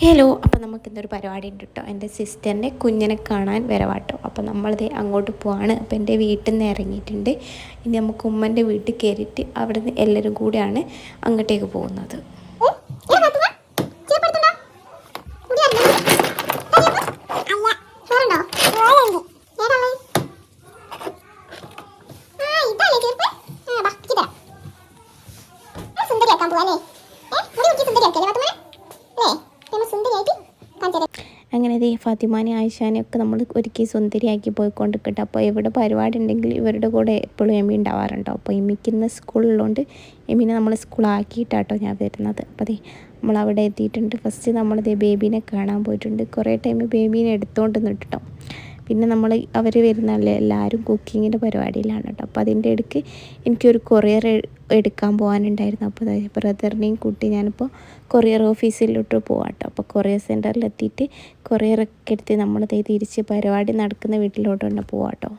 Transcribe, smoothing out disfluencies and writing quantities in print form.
Hello, അപ്പോൾ നമുക്കിന്നൊരു പരിപാടി ഉണ്ട് കേട്ടോ. എൻ്റെ സിസ്റ്ററിൻ്റെ കുഞ്ഞിനെ കാണാൻ വരവാട്ടോ. അപ്പോൾ നമ്മളിത് അങ്ങോട്ട് പോവാണ്. അപ്പോൾ എൻ്റെ വീട്ടിൽ നിന്ന് ഇറങ്ങിയിട്ടുണ്ട്. ഇനി നമുക്ക് ഉമ്മൻ്റെ വീട്ടിൽ കയറിയിട്ട് അവിടെ നിന്ന് എല്ലാവരും കൂടെയാണ് അങ്ങോട്ടേക്ക് പോകുന്നത്. അങ്ങനെ ദേ ഫാത്തിമാനെ ആയിഷാനെ ഒക്കെ നമ്മൾ ഒരുക്കി സുന്ദരിയാക്കി പോയിക്കൊണ്ടിരിക്കട്ടെ. അപ്പോൾ എവിടെ പരിപാടി ഉണ്ടെങ്കിൽ ഇവരുടെ കൂടെ എപ്പോഴും എമ്മി ഉണ്ടാവാറുണ്ടോ. അപ്പോൾ എമ്മിക്കുന്ന സ്കൂളിലുണ്ട്. എമ്മിനെ നമ്മൾ സ്കൂളാക്കിയിട്ടാട്ടോ ഞാൻ വരുന്നത്. അപ്പോൾ അതേ നമ്മളവിടെ എത്തിയിട്ടുണ്ട്. ഫസ്റ്റ് നമ്മളിതേ ബേബീനെ കാണാൻ പോയിട്ടുണ്ട്. കുറേ ടൈം ബേബീനെ എടുത്തുകൊണ്ട് നിന്നിട്ടോ. പിന്നെ അവർ വരുന്നല്ലേ എല്ലാവരും കുക്കിങ്ങിൻ്റെ പരിപാടിയിലാണ് കേട്ടോ. അപ്പോൾ അതിൻ്റെ ഇടയ്ക്ക് എനിക്കൊരു കൊറിയർ എടുക്കാൻ പോകാനുണ്ടായിരുന്നു. അപ്പോൾ ബ്രദറിനെയും കൂട്ടി ഞാനിപ്പോൾ കൊറിയർ ഓഫീസിലോട്ട് പോകാം കേട്ടോ. അപ്പോൾ കൊറിയർ സെൻറ്ററിലെത്തിയിട്ട് കൊറിയറൊക്കെ എടുത്ത് നമ്മൾ തിരിച്ച് പരിപാടി നടക്കുന്ന വീട്ടിലോട്ട് തന്നെ പോവാം കേട്ടോ.